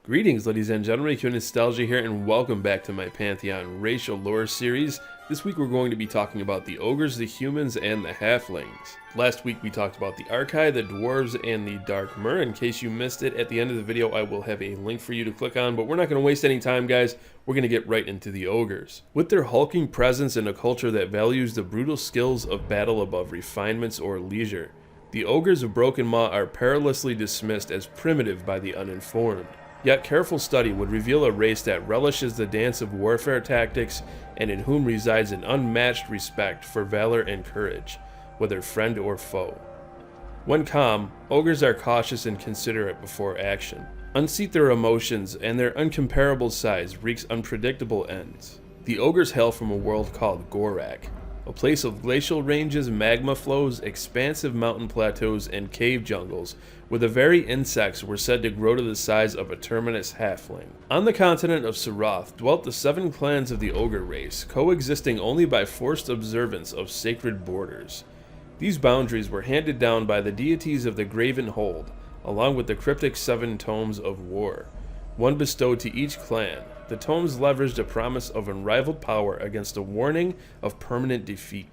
Greetings, ladies and gentlemen, Q Nostalgia here, and welcome back to my Pantheon racial lore series. This week we're going to be talking about the Ogres, the Humans, and the Halflings. Last week we talked about the Archai, the Dwarves, and the Dark Mer. In case you missed it, at the end of the video I will have a link for you to click on, but we're not going to waste any time, guys. We're going to get right into the Ogres. With their hulking presence in a culture that values the brutal skills of battle above refinements or leisure, the Ogres of Broken Maw are perilously dismissed as primitive by the uninformed. Yet careful study would reveal a race that relishes the dance of warfare tactics and in whom resides an unmatched respect for valor and courage, whether friend or foe. When calm, Ogres are cautious and considerate before action. Unseat their emotions, and their uncomparable size wreaks unpredictable ends. The Ogres hail from a world called Gorak, a place of glacial ranges, magma flows, expansive mountain plateaus, and cave jungles, where the very insects were said to grow to the size of a terminus halfling. On the continent of Sarath dwelt the 7 clans of the Ogre race, coexisting only by forced observance of sacred borders. These boundaries were handed down by the deities of the Graven Hold, along with the cryptic 7 tomes of war, one bestowed to each clan. The tomes leveraged a promise of unrivaled power against a warning of permanent defeat.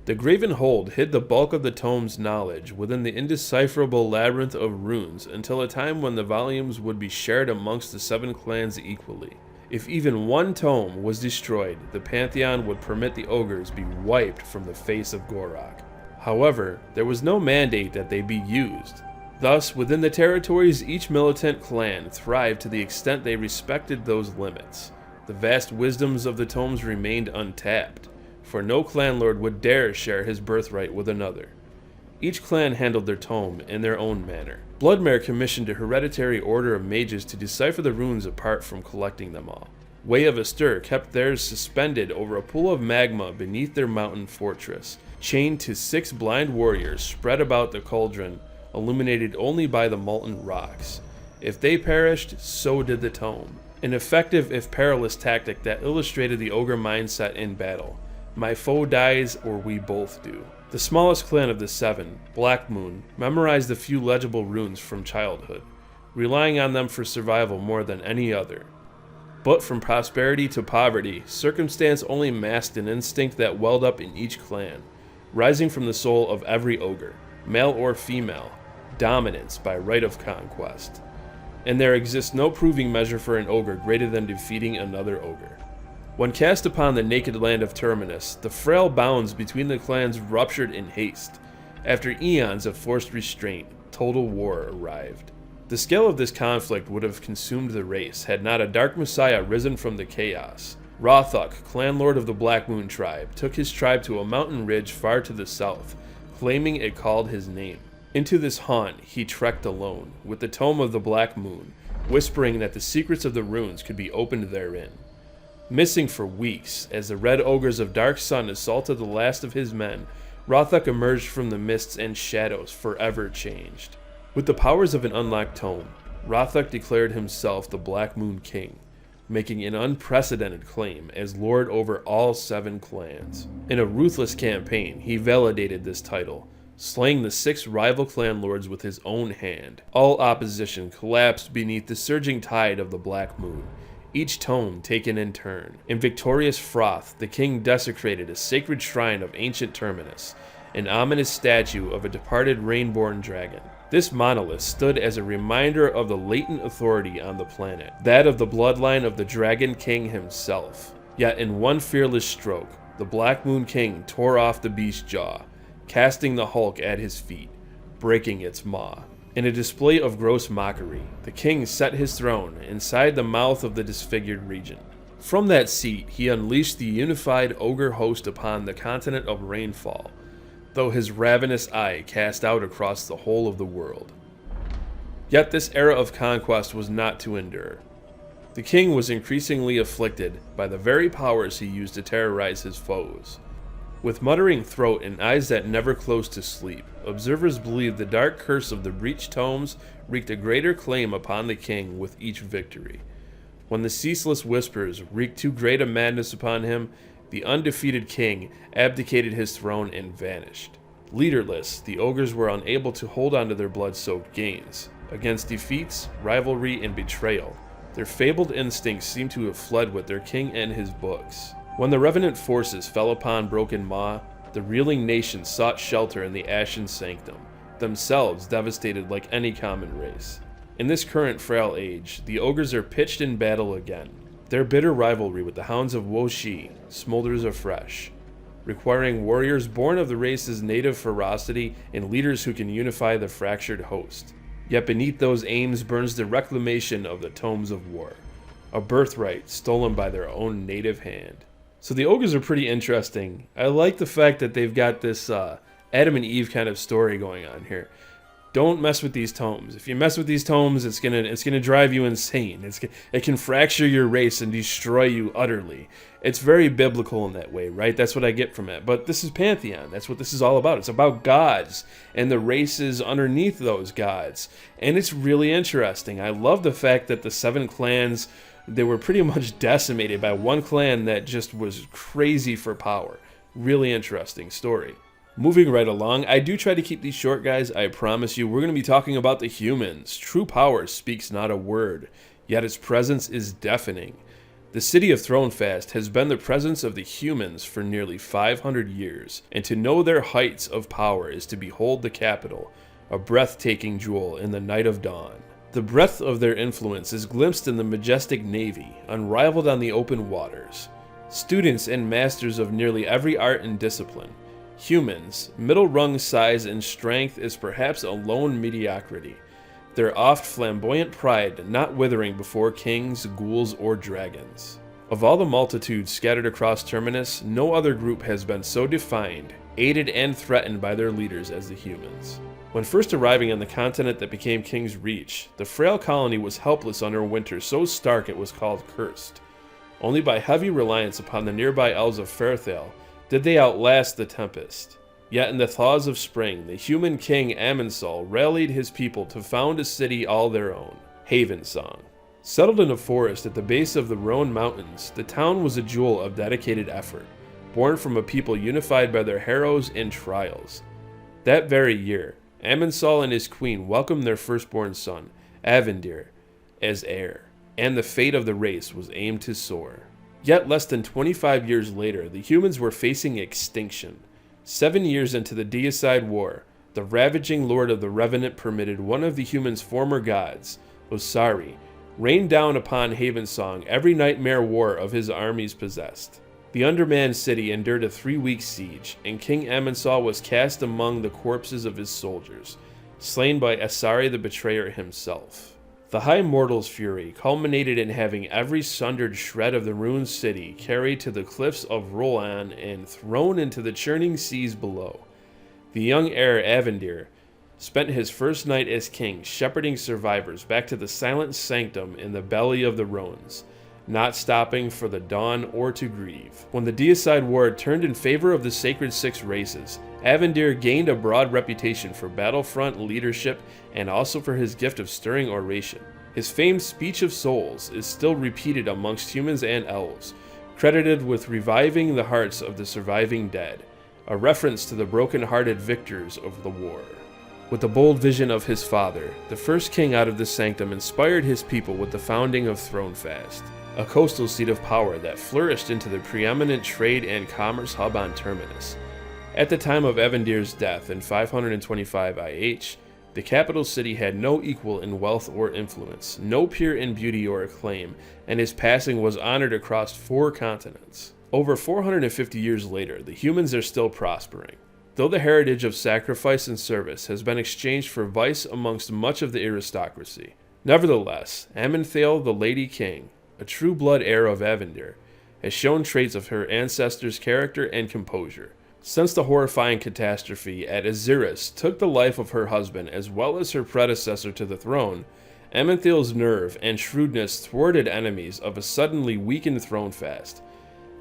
The Graven Hold hid the bulk of the tome's knowledge within the indecipherable labyrinth of runes until a time when the volumes would be shared amongst the 7 clans equally. If even one tome was destroyed, the Pantheon would permit the Ogres be wiped from the face of Gorak. However, there was no mandate that they be used. Thus, within the territories, each militant clan thrived to the extent they respected those limits. The vast wisdoms of the tomes remained untapped, for no clan lord would dare share his birthright with another. Each clan handled their tome in their own manner. Bloodmare commissioned a hereditary order of mages to decipher the runes apart from collecting them all. Way of Astur kept theirs suspended over a pool of magma beneath their mountain fortress, chained to 6 blind warriors spread about the cauldron, illuminated only by the molten rocks. If they perished, so did the tome. An effective if perilous tactic that illustrated the ogre mindset in battle. My foe dies or we both do. The smallest clan of the 7, Black Moon, memorized the few legible runes from childhood, relying on them for survival more than any other. But from prosperity to poverty, circumstance only masked an instinct that welled up in each clan, rising from the soul of every ogre, male or female, dominance by right of conquest. And there exists no proving measure for an ogre greater than defeating another ogre. When cast upon the naked land of Terminus, the frail bounds between the clans ruptured in haste. After eons of forced restraint, total war arrived. The scale of this conflict would have consumed the race had not a dark messiah risen from the chaos. Rothuk, clan lord of the Black Moon tribe, took his tribe to a mountain ridge far to the south, claiming it called his name. Into this haunt he trekked alone, with the tome of the Black Moon, whispering that the secrets of the runes could be opened therein. Missing for weeks, as the Red Ogres of Dark Sun assaulted the last of his men, Rothuk emerged from the mists and shadows forever changed. With the powers of an unlocked tome, Rothuk declared himself the Black Moon King, making an unprecedented claim as lord over all 7 clans. In a ruthless campaign, he validated this title, slaying the 6 rival clan lords with his own hand. All opposition collapsed beneath the surging tide of the Black Moon, each tome taken in turn. In victorious froth, the king desecrated a sacred shrine of ancient Terminus, an ominous statue of a departed rain-born dragon. This monolith stood as a reminder of the latent authority on the planet, that of the bloodline of the Dragon King himself. Yet in one fearless stroke, the Black Moon King tore off the beast's jaw, casting the Hulk at his feet, breaking its maw. In a display of gross mockery, the king set his throne inside the mouth of the disfigured region. From that seat, he unleashed the unified ogre host upon the continent of Rainfall, though his ravenous eye cast out across the whole of the world. Yet this era of conquest was not to endure. The king was increasingly afflicted by the very powers he used to terrorize his foes. With muttering throat and eyes that never closed to sleep, observers believed the dark curse of the breached tomes wreaked a greater claim upon the king with each victory. When the ceaseless whispers wreaked too great a madness upon him, the undefeated king abdicated his throne and vanished. Leaderless, the ogres were unable to hold on to their blood-soaked gains. Against defeats, rivalry, and betrayal, Their fabled instincts seem to have fled with their king and his books. When the revenant forces fell upon Broken Maw, the reeling nation sought shelter in the Ashen Sanctum, themselves devastated like any common race. In this current frail age, the Ogres are pitched in battle again. Their bitter rivalry with the Hounds of Wo-Shi smolders afresh, requiring warriors born of the race's native ferocity and leaders who can unify the fractured host. Yet beneath those aims burns the reclamation of the Tomes of War, a birthright stolen by their own native hand. So the Ogres are pretty interesting. I like the fact that they've got this Adam and Eve kind of story going on here. Don't mess with these tomes. If you mess with these tomes, it's gonna drive you insane. It can fracture your race and destroy you utterly. It's very biblical in that way, right? That's what I get from it. But this is Pantheon. That's what this is all about. It's about gods and the races underneath those gods. And it's really interesting. I love the fact that the 7 clans, they were pretty much decimated by one clan that just was crazy for power. Really interesting story. Moving right along, I do try to keep these short, guys. I promise you, we're going to be talking about the humans. True power speaks not a word, yet its presence is deafening. The city of Thronefast has been the presence of the humans for nearly 500 years, and to know their heights of power is to behold the capital, a breathtaking jewel in the night of dawn. The breadth of their influence is glimpsed in the majestic navy, unrivaled on the open waters. Students and masters of nearly every art and discipline. Humans, middle-rung size and strength is perhaps a lone mediocrity, their oft flamboyant pride not withering before kings, ghouls, or dragons. Of all the multitudes scattered across Terminus, no other group has been so defined, aided and threatened by their leaders as the humans. When first arriving on the continent that became King's Reach, the frail colony was helpless under a winter so stark it was called cursed. Only by heavy reliance upon the nearby elves of Faerthale did they outlast the tempest. Yet in the thaws of spring, the human king Amensol rallied his people to found a city all their own, Havensong. Settled in a forest at the base of the Rhone Mountains, the town was a jewel of dedicated effort, born from a people unified by their harrows and trials. That very year, Amensol and his queen welcomed their firstborn son, Avendir, as heir, and the fate of the race was aimed to soar. Yet less than 25 years later, the humans were facing extinction. 7 years into the Deicide War, the ravaging lord of the Revenant permitted one of the humans' former gods, Osari, rain down upon Havensong every nightmare war of his armies possessed. The undermanned city endured a 3-week siege, and King Amensol was cast among the corpses of his soldiers, slain by Asari the Betrayer himself. The High Mortal's fury culminated in having every sundered shred of the ruined city carried to the cliffs of Rolan and thrown into the churning seas below. The young heir Avendir spent his first night as king shepherding survivors back to the silent sanctum in the belly of the Rhones, not stopping for the dawn or to grieve. When the Deicide War turned in favor of the Sacred Six races, Avendir gained a broad reputation for battlefront leadership and also for his gift of stirring oration. His famed Speech of Souls is still repeated amongst humans and elves, credited with reviving the hearts of the surviving dead, a reference to the broken-hearted victors of the war. With the bold vision of his father, the first king out of the sanctum inspired his people with the founding of Thronefast, a coastal seat of power that flourished into the preeminent trade and commerce hub on Terminus. At the time of Avendir's death in 525 IH, the capital city had no equal in wealth or influence, no peer in beauty or acclaim, and his passing was honored across 4 continents. Over 450 years later, the humans are still prospering, though the heritage of sacrifice and service has been exchanged for vice amongst much of the aristocracy. Nevertheless, Amenthale, the Lady King, a true-blood heir of Avendir, has shown traits of her ancestors' character and composure. Since the horrifying catastrophe at Aziris took the life of her husband as well as her predecessor to the throne, Amenthale's nerve and shrewdness thwarted enemies of a suddenly weakened Thronefast.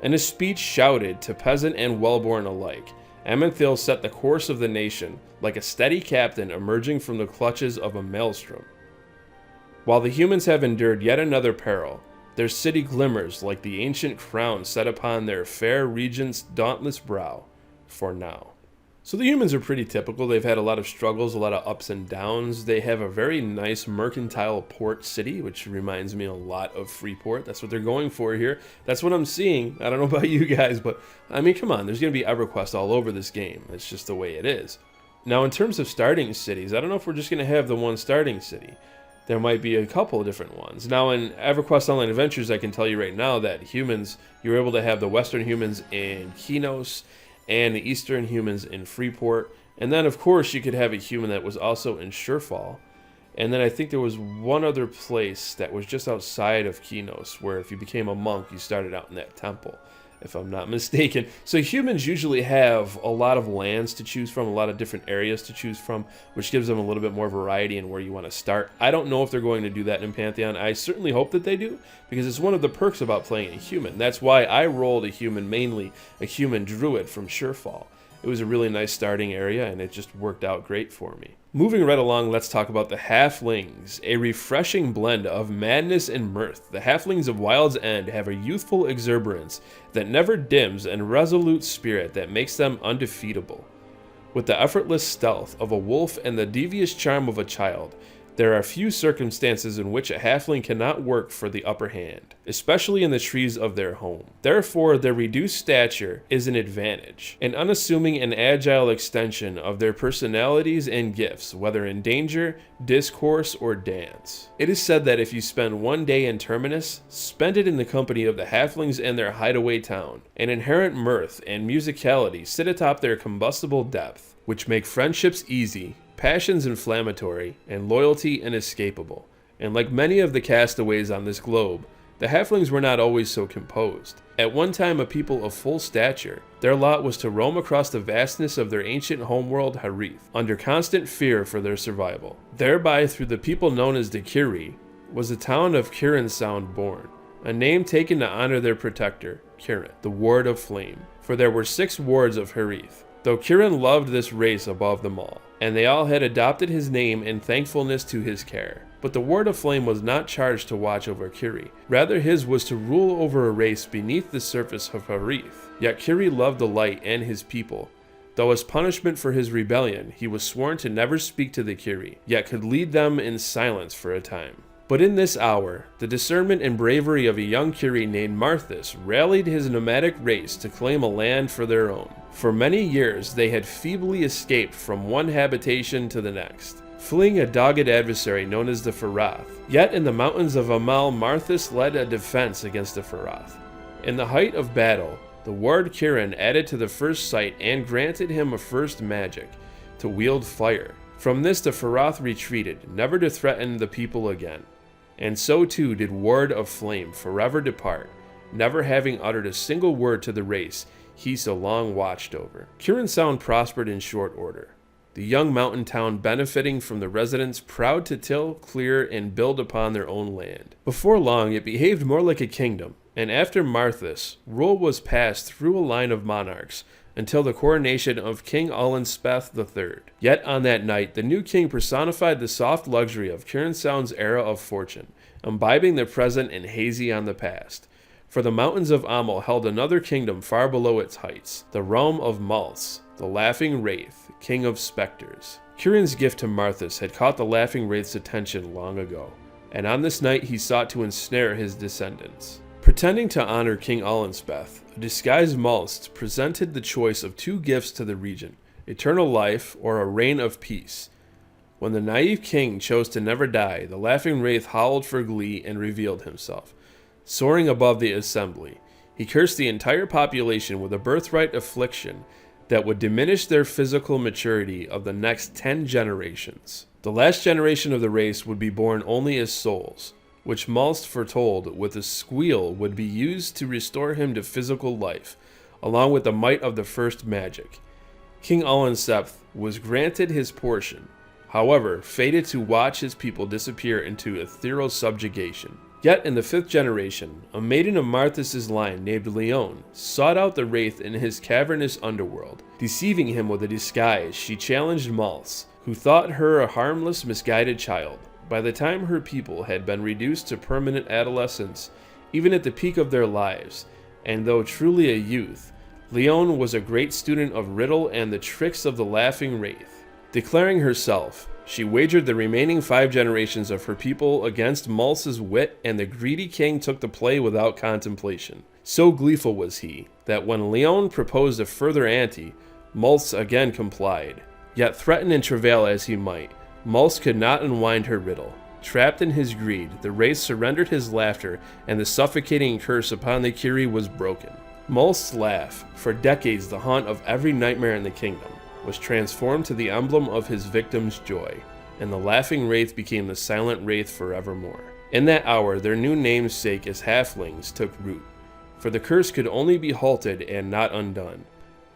In a speech shouted to peasant and wellborn alike, Amenthale set the course of the nation like a steady captain emerging from the clutches of a maelstrom. While the humans have endured yet another peril, their city glimmers like the ancient crown set upon their fair regent's dauntless brow, for now. So the humans are pretty typical. They've had a lot of struggles, a lot of ups and downs. They have a very nice mercantile port city, which reminds me a lot of Freeport. That's what they're going for here. That's what I'm seeing. I don't know about you guys, but I mean, come on. There's going to be EverQuest all over this game. It's just the way it is. Now, in terms of starting cities, I don't know if we're just going to have the one starting city. There might be a couple of different ones. Now, in EverQuest Online Adventures, I can tell you right now that humans, you're able to have the Western humans in Kinos, and the Eastern humans in Freeport. And then, of course, you could have a human that was also in Surefall. And then I think there was one other place that was just outside of Kinos, where if you became a monk, you started out in that temple, if I'm not mistaken. So humans usually have a lot of lands to choose from, a lot of different areas to choose from, which gives them a little bit more variety in where you want to start. I don't know if they're going to do that in Pantheon. I certainly hope that they do, because it's one of the perks about playing a human. That's why I rolled a human, mainly a human druid from Surefall. It was a really nice starting area, and it just worked out great for me. Moving right along, let's talk about the Halflings, a refreshing blend of madness and mirth. The Halflings of Wild's End have a youthful exuberance that never dims and resolute spirit that makes them undefeatable. With the effortless stealth of a wolf and the devious charm of a child, there are few circumstances in which a halfling cannot work for the upper hand, especially in the trees of their home. Therefore, their reduced stature is an advantage, an unassuming and agile extension of their personalities and gifts, whether in danger, discourse, or dance. It is said that if you spend one day in Terminus, spend it in the company of the halflings and their hideaway town. An inherent mirth and musicality sit atop their combustible depth, which make friendships easy, passions inflammatory, and loyalty inescapable. And like many of the castaways on this globe, the halflings were not always so composed. At one time a people of full stature, their lot was to roam across the vastness of their ancient homeworld Harith, under constant fear for their survival. Thereby, through the people known as the Kiri, was the town of Kirin Sound born, a name taken to honor their protector, Kirin, the Ward of Flame. For there were 6 wards of Harith, though Kirin loved this race above them all, and they all had adopted his name in thankfulness to his care. But the Ward of Flame was not charged to watch over Kiri. Rather, his was to rule over a race beneath the surface of Harith. Yet Kiri loved the light and his people, though as punishment for his rebellion, he was sworn to never speak to the Kiri, yet could lead them in silence for a time. But in this hour, the discernment and bravery of a young Kiri named Marthas rallied his nomadic race to claim a land for their own. For many years, they had feebly escaped from one habitation to the next, fleeing a dogged adversary known as the Farath. Yet in the mountains of Amal, Marthas led a defense against the Farath. In the height of battle, the Ward Kirin added to the first sight and granted him a first magic, to wield fire. From this the Farath retreated, never to threaten the people again. And so too did Ward of Flame forever depart, never having uttered a single word to the race he so long watched over. Kirin Sound prospered in short order, the young mountain town benefiting from the residents proud to till, clear, and build upon their own land. Before long, it behaved more like a kingdom, and after Marthas, rule was passed through a line of monarchs, until the coronation of King Alenspeth III. Yet on that night, the new king personified the soft luxury of Kirin Sound's era of fortune, imbibing the present and hazy on the past. For the mountains of Amal held another kingdom far below its heights, the realm of Maltz, the Laughing Wraith, king of specters. Kirin's gift to Marthas had caught the Laughing Wraith's attention long ago, and on this night he sought to ensnare his descendants. Pretending to honor King Alenspeth, a disguised Maltz presented the choice of 2 gifts to the region, eternal life or a reign of peace. When the naive king chose to never die, the Laughing Wraith howled for glee and revealed himself. Soaring above the assembly, he cursed the entire population with a birthright affliction that would diminish their physical maturity of the next 10 generations. The last generation of the race would be born only as souls, which Maltz foretold with a squeal would be used to restore him to physical life, along with the might of the first magic. King Alenspeth was granted his portion, however, fated to watch his people disappear into ethereal subjugation. Yet in the 5th generation, a maiden of Marthas' line named Leone sought out the Wraith in his cavernous underworld. Deceiving him with a disguise, she challenged Maltz, who thought her a harmless, misguided child. By the time her people had been reduced to permanent adolescence, even at the peak of their lives, and though truly a youth, Leone was a great student of riddle and the tricks of the laughing wraith. Declaring herself, she wagered the remaining 5 generations of her people against Muls's wit, and the greedy king took the play without contemplation. So gleeful was he, that when Leone proposed a further ante, Mulse again complied. Yet threaten and travail as he might, Mulse could not unwind her riddle. Trapped in his greed, the wraith surrendered his laughter, and the suffocating curse upon the Curie was broken. Mulse's laugh, for decades the haunt of every nightmare in the kingdom, was transformed to the emblem of his victim's joy, and the laughing wraith became the silent wraith forevermore. In that hour, their new namesake as Halflings took root, for the curse could only be halted and not undone.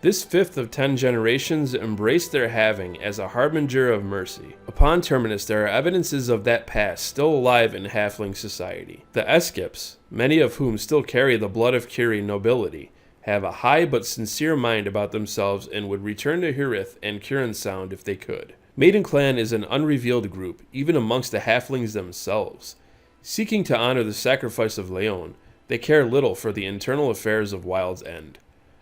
This 5th of 10 generations embraced their halving as a harbinger of mercy. Upon Terminus, there are evidences of that past still alive in Halfling society. The Eskips, many of whom still carry the blood of Curie nobility, have a high but sincere mind about themselves and would return to Hurith and Curin Sound if they could. Maiden Clan is an unrevealed group, even amongst the Halflings themselves. Seeking to honor the sacrifice of Leone, they care little for the internal affairs of Wild's End,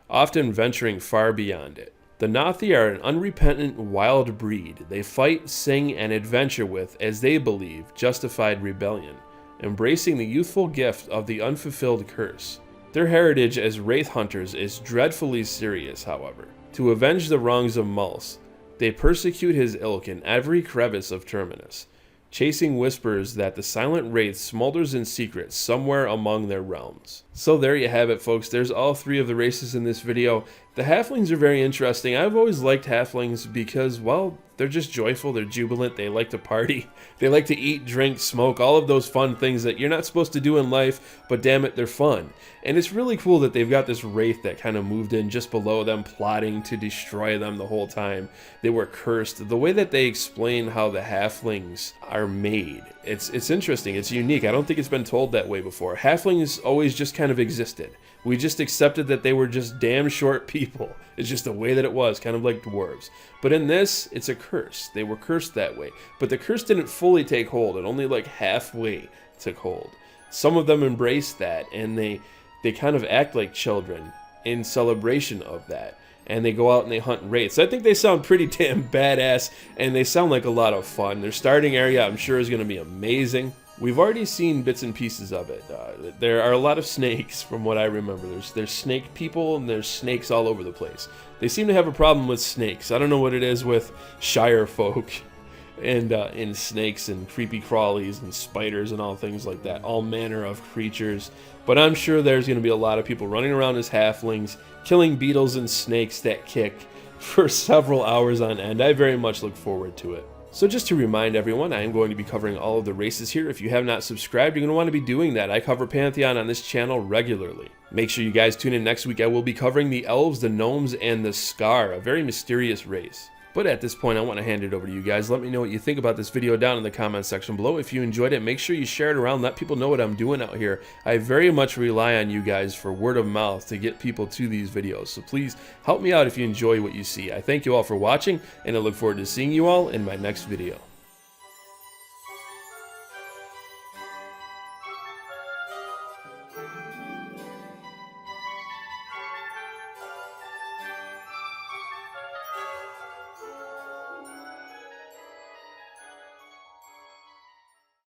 often venturing far beyond it. The Nathi are an unrepentant wild breed. They fight, sing, and adventure with, as they believe, justified rebellion, embracing the youthful gift of the unfulfilled curse. Their heritage as wraith hunters is dreadfully serious, however. To avenge the wrongs of Mulse, they persecute his ilk in every crevice of Terminus, chasing whispers that the silent wraith smolders in secret somewhere among their realms. So there you have it, folks. There's all 3 of the races in this video. The Halflings are very interesting. I've always liked Halflings because, well, they're just joyful, they're jubilant, they like to party, they like to eat, drink, smoke, all of those fun things that you're not supposed to do in life, but damn it, they're fun. And it's really cool that they've got this wraith that kind of moved in just below them, plotting to destroy them the whole time. They were cursed. The way that they explain how the Halflings are made, it's interesting, it's unique. I don't think it's been told that way before. Halflings always just kind of existed. We just accepted that they were just damn short people. It's just the way that it was, kind of like dwarves. But in this, it's a curse. They were cursed that way. But the curse didn't fully take hold. It only like halfway took hold. Some of them embraced that, and they kind of act like children in celebration of that. And they go out and they hunt wraiths. I think they sound pretty damn badass, and they sound like a lot of fun. Their starting area, I'm sure, is going to be amazing. We've already seen bits and pieces of it. There are a lot of snakes, from what I remember. There's snake people, and there's snakes all over the place. They seem to have a problem with snakes. I don't know what it is with Shire folk and snakes and creepy crawlies and spiders and all things like that. All manner of creatures. But I'm sure there's going to be a lot of people running around as Halflings, killing beetles and snakes that kick for several hours on end. I very much look forward to it. So just to remind everyone, I am going to be covering all of the races here. If you have not subscribed, you're going to want to be doing that. I cover Pantheon on this channel regularly. Make sure you guys tune in next week. I will be covering the Elves, the Gnomes, and the Scar, a very mysterious race. But at this point, I want to hand it over to you guys. Let me know what you think about this video down in the comment section below. If you enjoyed it, make sure you share it around. Let people know what I'm doing out here. I very much rely on you guys for word of mouth to get people to these videos. So please help me out if you enjoy what you see. I thank you all for watching, and I look forward to seeing you all in my next video.